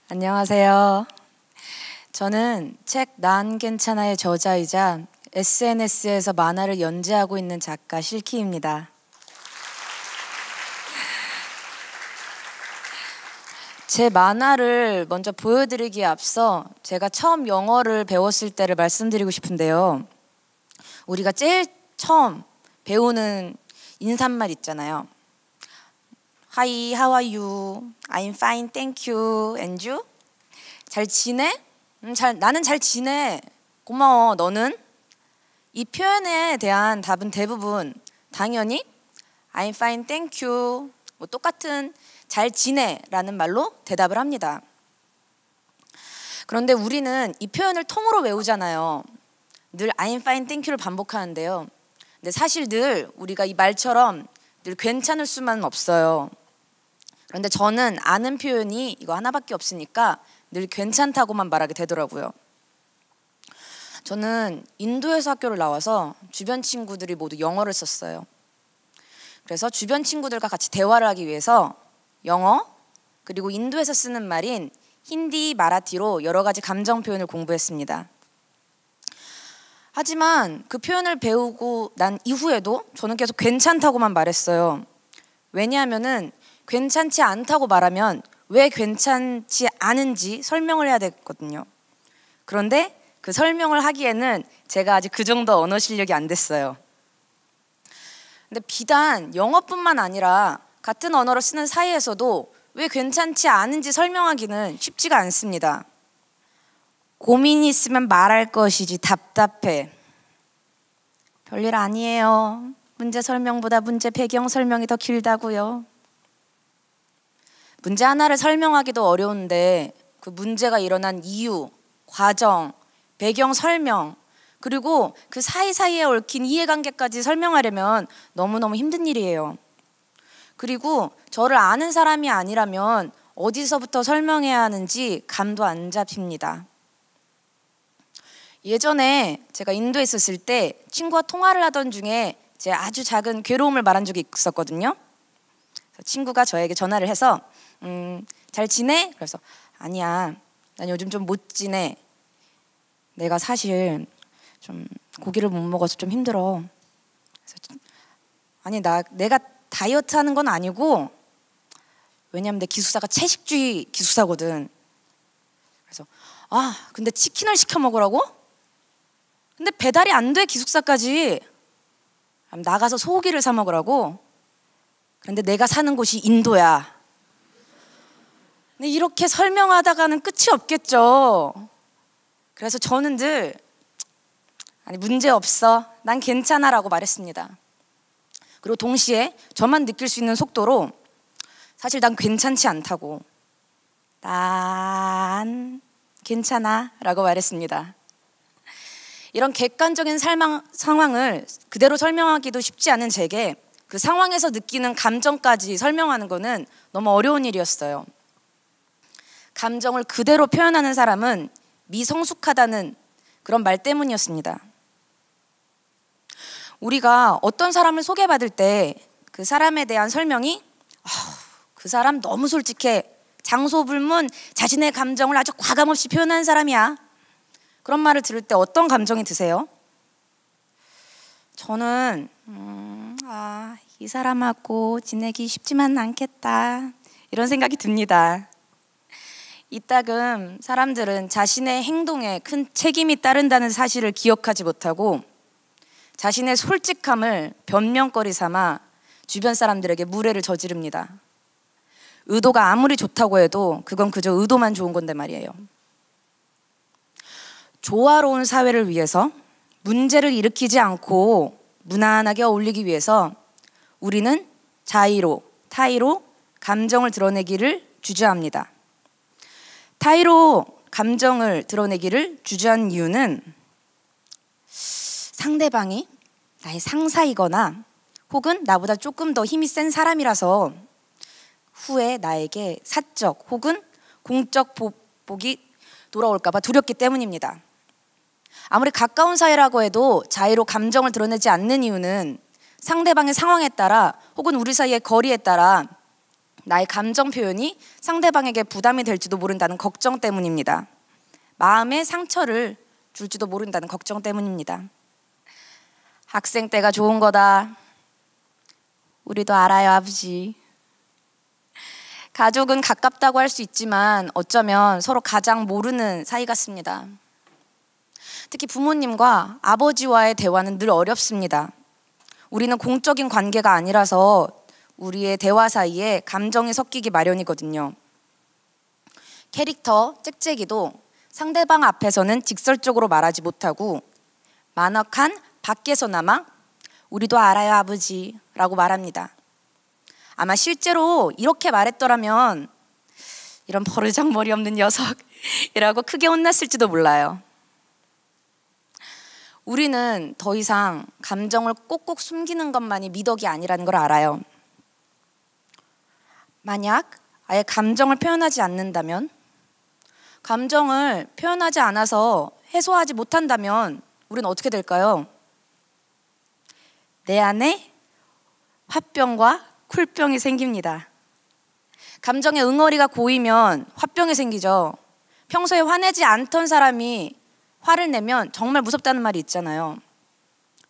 안녕하세요. 저는 책 난 괜찮아의 저자이자 SNS에서 만화를 연재하고 있는 작가 실키입니다. 제 만화를 먼저 보여드리기에 앞서 제가 처음 영어를 배웠을 때를 말씀드리고 싶은데요. 우리가 제일 처음 배우는 인사말 있잖아요. Hi, how are you? I'm fine, thank you. And you? 잘 지내? 나는 잘 지내. 고마워. 너는? 이 표현에 대한 답은 대부분 당연히 I'm fine, thank you. 뭐 똑같은 잘 지내라는 말로 대답을 합니다. 그런데 우리는 이 표현을 통으로 외우잖아요. 늘 I'm fine, thank you를 반복하는데요. 근데 사실 늘 우리가 이 말처럼 늘 괜찮을 수만은 없어요. 그런데 저는 아는 표현이 이거 하나밖에 없으니까 늘 괜찮다고만 말하게 되더라고요. 저는 인도에서 학교를 나와서 주변 친구들이 모두 영어를 썼어요. 그래서 주변 친구들과 같이 대화를 하기 위해서 영어 그리고 인도에서 쓰는 말인 힌디, 마라티로 여러 가지 감정 표현을 공부했습니다. 하지만 그 표현을 배우고 난 이후에도 저는 계속 괜찮다고만 말했어요. 왜냐하면은 괜찮지 않다고 말하면 왜 괜찮지 않은지 설명을 해야 되거든요. 그런데 그 설명을 하기에는 제가 아직 그 정도 언어 실력이 안 됐어요. 근데 비단 영어뿐만 아니라 같은 언어를 쓰는 사이에서도 왜 괜찮지 않은지 설명하기는 쉽지가 않습니다. 고민이 있으면 말할 것이지 답답해. 별일 아니에요. 문제 설명보다 문제 배경 설명이 더 길다고요. 문제 하나를 설명하기도 어려운데 그 문제가 일어난 이유, 과정, 배경 설명, 그리고 그 사이사이에 얽힌 이해관계까지 설명하려면 너무너무 힘든 일이에요. 그리고 저를 아는 사람이 아니라면 어디서부터 설명해야 하는지 감도 안 잡힙니다. 예전에 제가 인도에 있었을 때 친구와 통화를 하던 중에 제 아주 작은 괴로움을 말한 적이 있었거든요. 친구가 저에게 전화를 해서 잘 지내? 그래서 아니야, 난 요즘 좀 못 지내. 내가 사실 좀 고기를 못 먹어서 좀 힘들어. 그래서 아니 내가 다이어트 하는 건 아니고 왜냐면 내 기숙사가 채식주의 기숙사거든. 그래서 근데 치킨을 시켜 먹으라고? 근데 배달이 안 돼 기숙사까지. 나가서 소고기를 사 먹으라고? 그런데 내가 사는 곳이 인도야. 근데 이렇게 설명하다가는 끝이 없겠죠. 그래서 저는 늘 문제 없어, 난 괜찮아 라고 말했습니다. 그리고 동시에 저만 느낄 수 있는 속도로 사실 난 괜찮지 않다고, 난 괜찮아 라고 말했습니다. 이런 객관적인 상황을 그대로 설명하기도 쉽지 않은 제게 그 상황에서 느끼는 감정까지 설명하는 거는 너무 어려운 일이었어요. 감정을 그대로 표현하는 사람은 미성숙하다는 그런 말 때문이었습니다. 우리가 어떤 사람을 소개받을 때 그 사람에 대한 설명이 그 사람 너무 솔직해, 장소불문 자신의 감정을 아주 과감없이 표현하는 사람이야, 그런 말을 들을 때 어떤 감정이 드세요? 저는 이 사람하고 지내기 쉽지만 않겠다, 이런 생각이 듭니다. 이따금 사람들은 자신의 행동에 큰 책임이 따른다는 사실을 기억하지 못하고 자신의 솔직함을 변명거리 삼아 주변 사람들에게 무례를 저지릅니다. 의도가 아무리 좋다고 해도 그건 그저 의도만 좋은 건데 말이에요. 조화로운 사회를 위해서, 문제를 일으키지 않고 무난하게 어울리기 위해서 우리는 자의로, 타의로 감정을 드러내기를 주저합니다. 타의로 감정을 드러내기를 주저한 이유는 상대방이 나의 상사이거나 혹은 나보다 조금 더 힘이 센 사람이라서 후에 나에게 사적 혹은 공적 보복이 돌아올까 봐 두렵기 때문입니다. 아무리 가까운 사이라고 해도 자의로 감정을 드러내지 않는 이유는 상대방의 상황에 따라 혹은 우리 사이의 거리에 따라 나의 감정 표현이 상대방에게 부담이 될지도 모른다는 걱정 때문입니다. 마음에 상처를 줄지도 모른다는 걱정 때문입니다. 학생 때가 좋은 거다. 우리도 알아요, 아버지. 가족은 가깝다고 할 수 있지만 어쩌면 서로 가장 모르는 사이 같습니다. 특히 부모님과 아버지와의 대화는 늘 어렵습니다. 우리는 공적인 관계가 아니라서 우리의 대화 사이에 감정이 섞이기 마련이거든요. 캐릭터 짹짹이도 상대방 앞에서는 직설적으로 말하지 못하고 만악한 밖에서나마 우리도 알아요, 아버지 라고 말합니다. 아마 실제로 이렇게 말했더라면 이런 버르장머리 없는 녀석이라고 크게 혼났을지도 몰라요. 우리는 더 이상 감정을 꼭꼭 숨기는 것만이 미덕이 아니라는 걸 알아요. 만약 아예 감정을 표현하지 않는다면, 감정을 표현하지 않아서 해소하지 못한다면 우리는 어떻게 될까요? 내 안에 화병과 쿨병이 생깁니다. 감정의 응어리가 고이면 화병이 생기죠. 평소에 화내지 않던 사람이 화를 내면 정말 무섭다는 말이 있잖아요.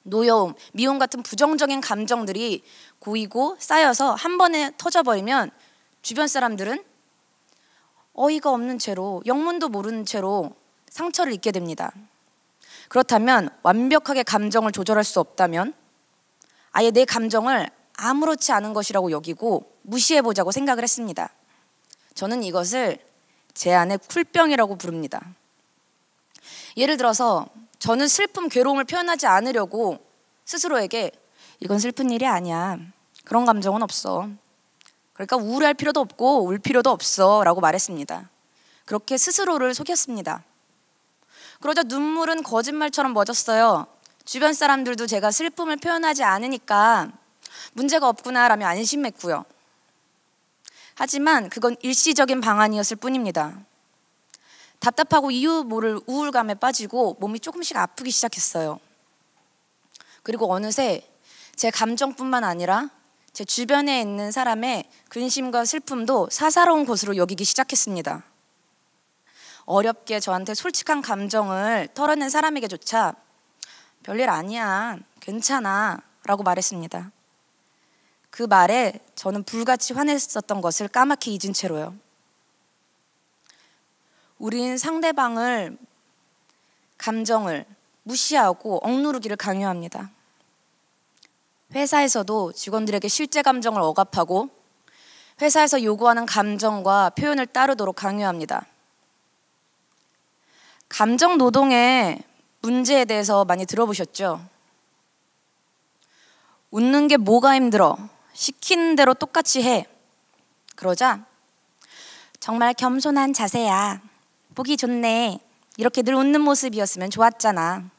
노여움, 미움 같은 부정적인 감정들이 고이고 쌓여서 한 번에 터져버리면 주변 사람들은 어이가 없는 채로, 영문도 모르는 채로 상처를 입게 됩니다. 그렇다면 완벽하게 감정을 조절할 수 없다면 아예 내 감정을 아무렇지 않은 것이라고 여기고 무시해보자고 생각을 했습니다. 저는 이것을 제 안의 쿨병이라고 부릅니다. 예를 들어서 저는 슬픔, 괴로움을 표현하지 않으려고 스스로에게 이건 슬픈 일이 아니야. 그런 감정은 없어. 그러니까 우울할 필요도 없고 울 필요도 없어 라고 말했습니다. 그렇게 스스로를 속였습니다. 그러자 눈물은 거짓말처럼 멎었어요. 주변 사람들도 제가 슬픔을 표현하지 않으니까 문제가 없구나 라며 안심했고요. 하지만 그건 일시적인 방안이었을 뿐입니다. 답답하고 이유 모를 우울감에 빠지고 몸이 조금씩 아프기 시작했어요. 그리고 어느새 제 감정뿐만 아니라 제 주변에 있는 사람의 근심과 슬픔도 사사로운 것으로 여기기 시작했습니다. 어렵게 저한테 솔직한 감정을 털어낸 사람에게조차 별일 아니야, 괜찮아 라고 말했습니다. 그 말에 저는 불같이 화냈었던 것을 까맣게 잊은 채로요. 우린 상대방을, 감정을 무시하고 억누르기를 강요합니다. 회사에서도 직원들에게 실제 감정을 억압하고 회사에서 요구하는 감정과 표현을 따르도록 강요합니다. 감정 노동의 문제에 대해서 많이 들어보셨죠? 웃는 게 뭐가 힘들어? 시키는 대로 똑같이 해. 그러자 정말 겸손한 자세야. 보기 좋네. 이렇게 늘 웃는 모습이었으면 좋았잖아.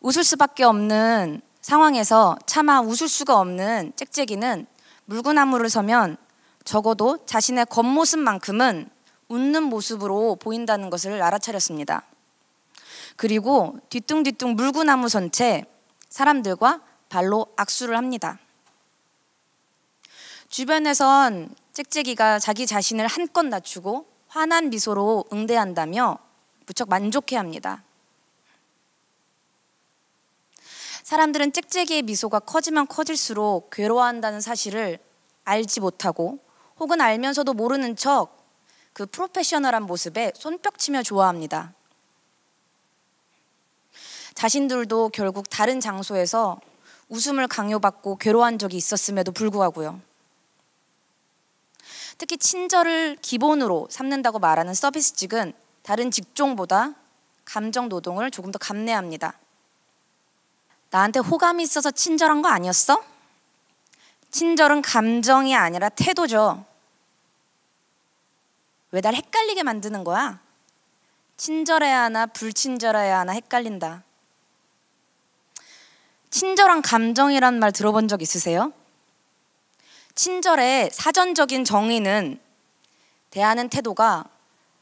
웃을 수밖에 없는 상황에서 차마 웃을 수가 없는 짹짹이는 물구나무를 서면 적어도 자신의 겉모습만큼은 웃는 모습으로 보인다는 것을 알아차렸습니다. 그리고 뒤뚱뒤뚱 물구나무 선 채 사람들과 발로 악수를 합니다. 주변에선 짹짹이가 자기 자신을 한껏 낮추고 환한 미소로 응대한다며 무척 만족해합니다. 사람들은 짹짹이의 미소가 커지면 커질수록 괴로워한다는 사실을 알지 못하고 혹은 알면서도 모르는 척 그 프로페셔널한 모습에 손뼉치며 좋아합니다. 자신들도 결국 다른 장소에서 웃음을 강요받고 괴로워한 적이 있었음에도 불구하고요. 특히 친절을 기본으로 삼는다고 말하는 서비스직은 다른 직종보다 감정 노동을 조금 더 감내합니다. 나한테 호감이 있어서 친절한 거 아니었어? 친절은 감정이 아니라 태도죠. 왜 날 헷갈리게 만드는 거야? 친절해야 하나 불친절해야 하나 헷갈린다. 친절한 감정이란 말 들어본 적 있으세요? 친절의 사전적인 정의는 대하는 태도가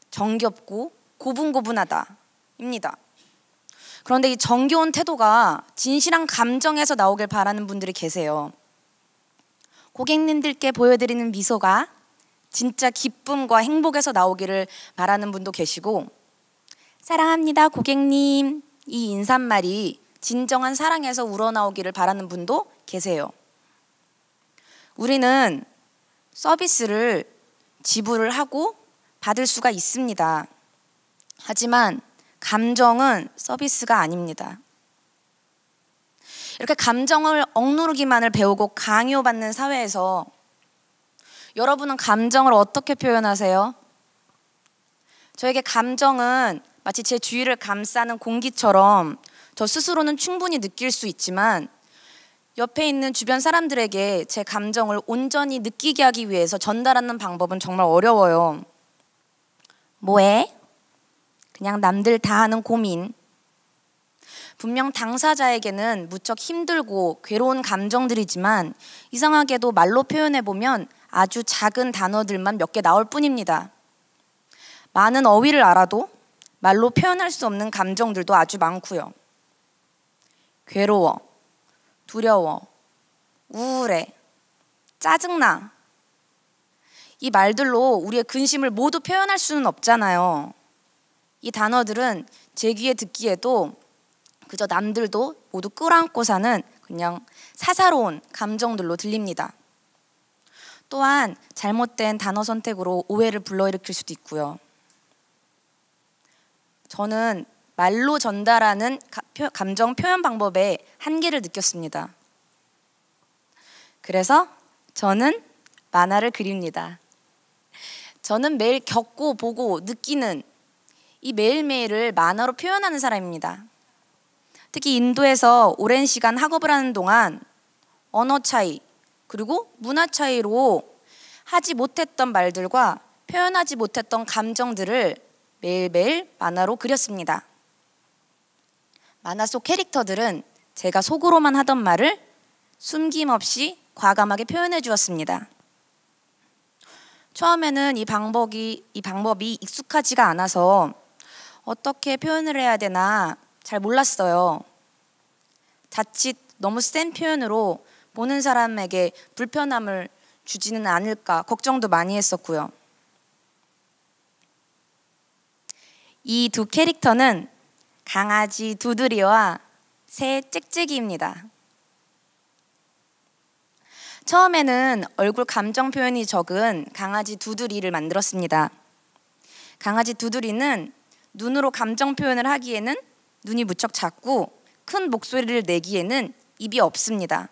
정겹고 고분고분하다입니다. 그런데 이 정겨운 태도가 진실한 감정에서 나오길 바라는 분들이 계세요. 고객님들께 보여드리는 미소가 진짜 기쁨과 행복에서 나오기를 바라는 분도 계시고, 사랑합니다 고객님, 이 인사말이 진정한 사랑에서 우러나오기를 바라는 분도 계세요. 우리는 서비스를 지불을 하고 받을 수가 있습니다. 하지만 감정은 서비스가 아닙니다. 이렇게 감정을 억누르기만을 배우고 강요받는 사회에서 여러분은 감정을 어떻게 표현하세요? 저에게 감정은 마치 제 주위를 감싸는 공기처럼 저 스스로는 충분히 느낄 수 있지만 옆에 있는 주변 사람들에게 제 감정을 온전히 느끼게 하기 위해서 전달하는 방법은 정말 어려워요. 뭐해? 그냥 남들 다 하는 고민. 분명 당사자에게는 무척 힘들고 괴로운 감정들이지만 이상하게도 말로 표현해보면 아주 작은 단어들만 몇 개 나올 뿐입니다. 많은 어휘를 알아도 말로 표현할 수 없는 감정들도 아주 많고요. 괴로워, 두려워, 우울해, 짜증나. 이 말들로 우리의 근심을 모두 표현할 수는 없잖아요. 이 단어들은 제 귀에 듣기에도 그저 남들도 모두 끌어안고 사는 그냥 사사로운 감정들로 들립니다. 또한 잘못된 단어 선택으로 오해를 불러일으킬 수도 있고요. 저는 말로 전달하는 감정 표현 방법의 한계를 느꼈습니다. 그래서 저는 만화를 그립니다. 저는 매일 겪고 보고 느끼는 이 매일매일을 만화로 표현하는 사람입니다. 특히 인도에서 오랜 시간 학업을 하는 동안 언어 차이 그리고 문화 차이로 하지 못했던 말들과 표현하지 못했던 감정들을 매일매일 만화로 그렸습니다. 만화 속 캐릭터들은 제가 속으로만 하던 말을 숨김없이 과감하게 표현해 주었습니다. 처음에는 이 방법이 익숙하지가 않아서 어떻게 표현을 해야 되나 잘 몰랐어요. 자칫 너무 센 표현으로 보는 사람에게 불편함을 주지는 않을까 걱정도 많이 했었고요. 이 두 캐릭터는 강아지 두드리와 새 짹짹이입니다. 처음에는 얼굴 감정 표현이 적은 강아지 두드리를 만들었습니다. 강아지 두드리는 눈으로 감정 표현을 하기에는 눈이 무척 작고 큰 목소리를 내기에는 입이 없습니다.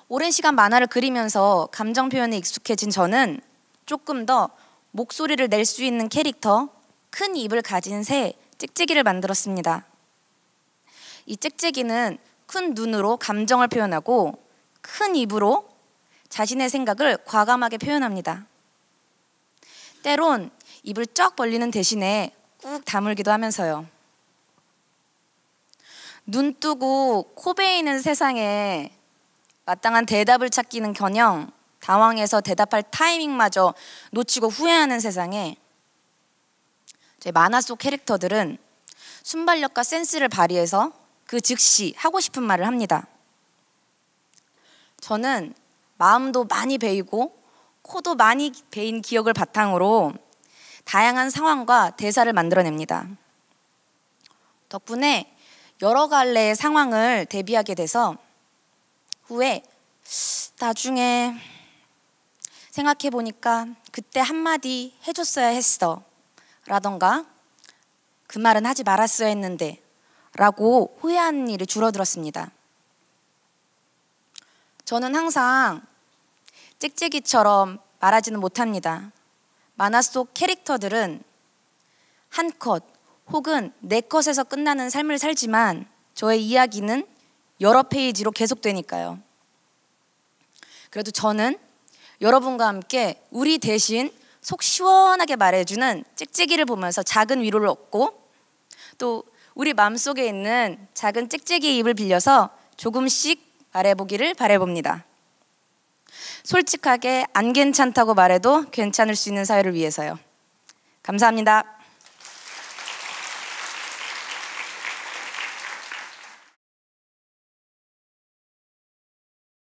오랜 시간 만화를 그리면서 감정 표현에 익숙해진 저는 조금 더 목소리를 낼 수 있는 캐릭터, 큰 입을 가진 새 짹짹이를 만들었습니다. 이 짹짹이는 큰 눈으로 감정을 표현하고 큰 입으로 자신의 생각을 과감하게 표현합니다. 때론 입을 쩍 벌리는 대신에 꾹 다물기도 하면서요. 눈 뜨고 코 베이는 세상에 마땅한 대답을 찾기는커녕 당황해서 대답할 타이밍마저 놓치고 후회하는 세상에 제 만화 속 캐릭터들은 순발력과 센스를 발휘해서 그 즉시 하고 싶은 말을 합니다. 저는 마음도 많이 베이고 코도 많이 베인 기억을 바탕으로 다양한 상황과 대사를 만들어냅니다. 덕분에 여러 갈래의 상황을 대비하게 돼서 후에 나중에 생각해보니까 그때 한마디 해줬어야 했어 라던가 그 말은 하지 말았어야 했는데 라고 후회하는 일이 줄어들었습니다. 저는 항상 짹짹이처럼 말하지는 못합니다. 만화 속 캐릭터들은 한 컷 혹은 네 컷에서 끝나는 삶을 살지만 저의 이야기는 여러 페이지로 계속되니까요. 그래도 저는 여러분과 함께 우리 대신 속 시원하게 말해주는 짹짹이를 보면서 작은 위로를 얻고 또 우리 마음속에 있는 작은 짹짹이의 입을 빌려서 조금씩 말해보기를 바라봅니다. 솔직하게 안 괜찮다고 말해도 괜찮을 수 있는 사회를 위해서요. 감사합니다.